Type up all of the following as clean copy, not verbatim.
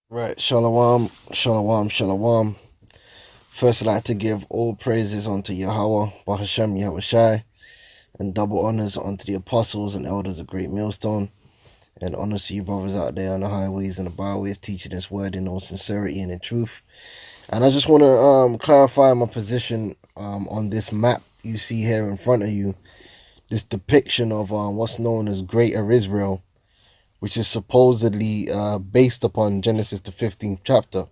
Right, shalom, shalom, shalom. First, I'd like to give all praises unto Yahweh, Bahashem, Yahushai, and double honors unto the apostles and elders of Great Millstone, and honors to you brothers out there on the highways and the byways, teaching this word in all sincerity and in truth. And I just want to clarify my position on this map you see here in front of you, this depiction of what's known as Greater Israel, which is supposedly based upon Genesis the 15th chapter.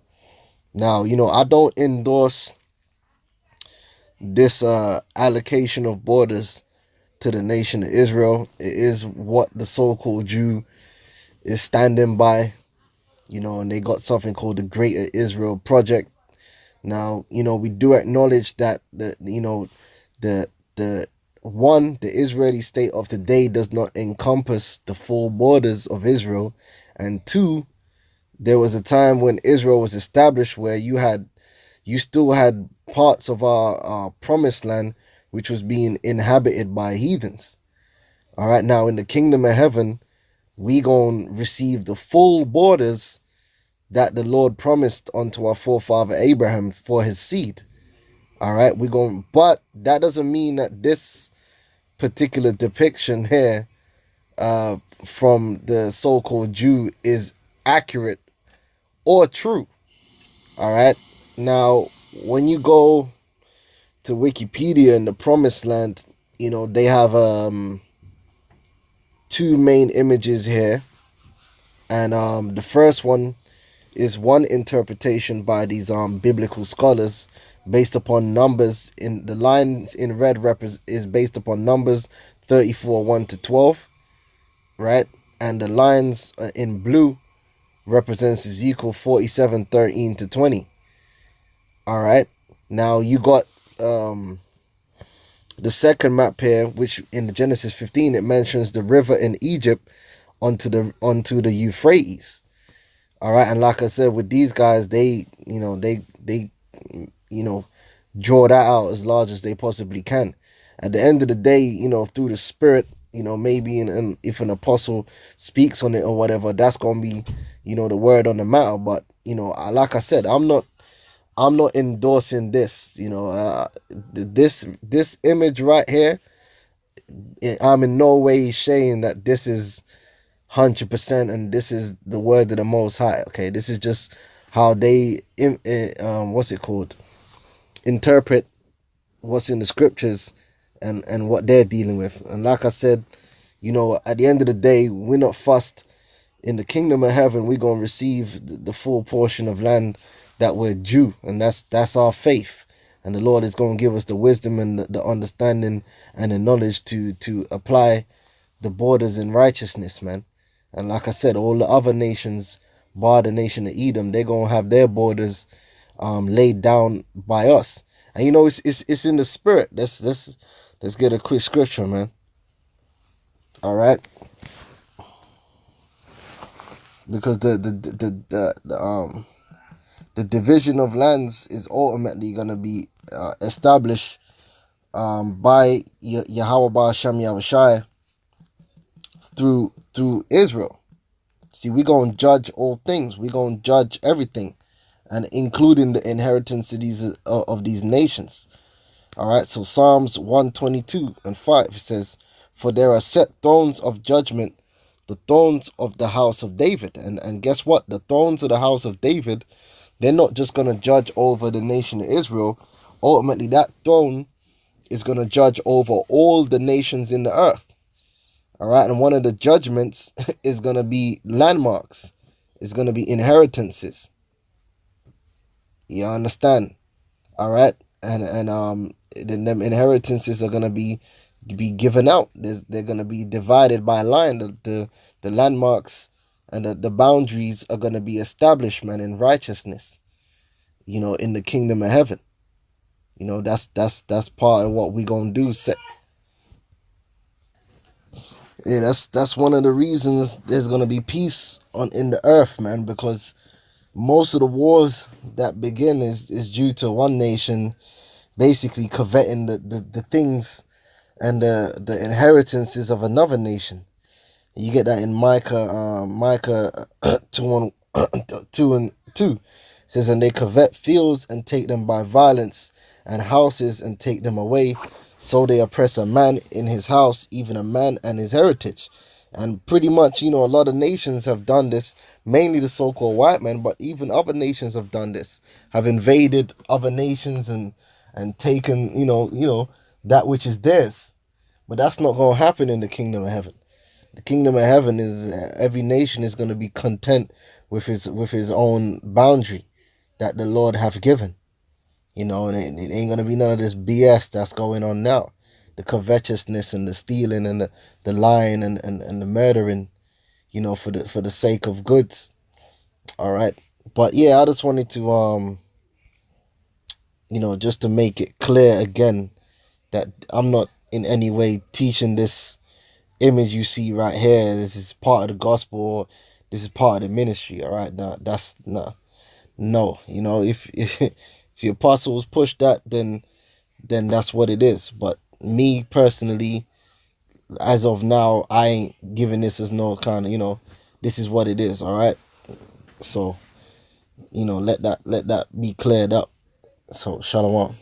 Now, I don't endorse this allocation of borders to the nation of Israel. It is what the so-called Jew is standing by, and they got something called the Greater Israel Project. Now, we do acknowledge that the Israeli state of today does not encompass the full borders of Israel, and two, there was a time when Israel was established where you still had parts of our promised land which was being inhabited by heathens. All right, now in the kingdom of heaven, we gonna receive the full borders that the Lord promised unto our forefather Abraham for his seed. All right, but that doesn't mean that this particular depiction here from the so-called Jew is accurate or true. All right, now when you go to Wikipedia in the Promised Land, they have two main images here, and the first one is one interpretation by these biblical scholars based upon numbers. In the lines in red is based upon Numbers 34 1 to 12, right? And the lines in blue represents Ezekiel 47 13 to 20. All right, now you got the second map here, which in the Genesis 15 it mentions the river in Egypt onto the Euphrates. All right, and like I said, with these guys, they draw that out as large as they possibly can. At the end of the day, through the Spirit, maybe if an apostle speaks on it or whatever, that's gonna be, the word on the matter. But like I said, I'm not endorsing this. This image right here, I'm in no way saying that this is 100% and this is the word of the Most High. Okay, this is just how they interpret what's in the scriptures and what they're dealing with. And like I said, at the end of the day, we're not fussed. In the kingdom of heaven, we're gonna receive the full portion of land that we're due, and that's our faith. And the Lord is going to give us the wisdom and the understanding and the knowledge to apply the borders in righteousness, man. And like I said, all the other nations, bar the nation of Edom, they're going to have their borders laid down by us. And it's in the spirit. Let's get a quick scripture, man. All right, because the division of lands is ultimately going to be established by Yahweh Bahashem Yahushai through Israel. See, we're going to judge all things. We're going to judge everything, and including the inheritance of these nations. All right, so Psalms 122 and 5, it says, "For there are set thrones of judgment, the thrones of the house of David." And guess what? The thrones of the house of David, they're not just going to judge over the nation of Israel. Ultimately, that throne is going to judge over all the nations in the earth. All right, and one of the judgments is going to be landmarks. It's going to be inheritances. You understand? All right, and them inheritances are going to be given out. They're going to be divided by line. The landmarks and the boundaries are going to be established, man, in righteousness, in the kingdom of heaven. That's part of what we going to do. Yeah, that's one of the reasons there's going to be peace in the earth, man, because most of the wars that begin is due to one nation basically coveting the things and the inheritances of another nation. You get that in Micah 2 2:2. It says, and they covet fields and take them by violence, and houses and take them away. So they oppress a man in his house, even a man and his heritage. And pretty much, a lot of nations have done this, mainly the so-called white men, but even other nations have done this, have invaded other nations and taken, that which is theirs. But that's not going to happen in the kingdom of heaven. The kingdom of heaven is every nation is going to be content with his own boundary that the Lord hath given. And it ain't going to be none of this BS that's going on now. The covetousness and the stealing and the lying and the murdering, for the sake of goods. All right. But yeah, I just wanted to, just to make it clear again that I'm not in any way teaching this image you see right here. This is part of the gospel. This is part of the ministry. All right. Now that's no. If the apostles push that, then that's what it is. But me personally, as of now, I ain't giving this as no kind of, this is what it is. All right. So, let that be cleared up. So, shalom.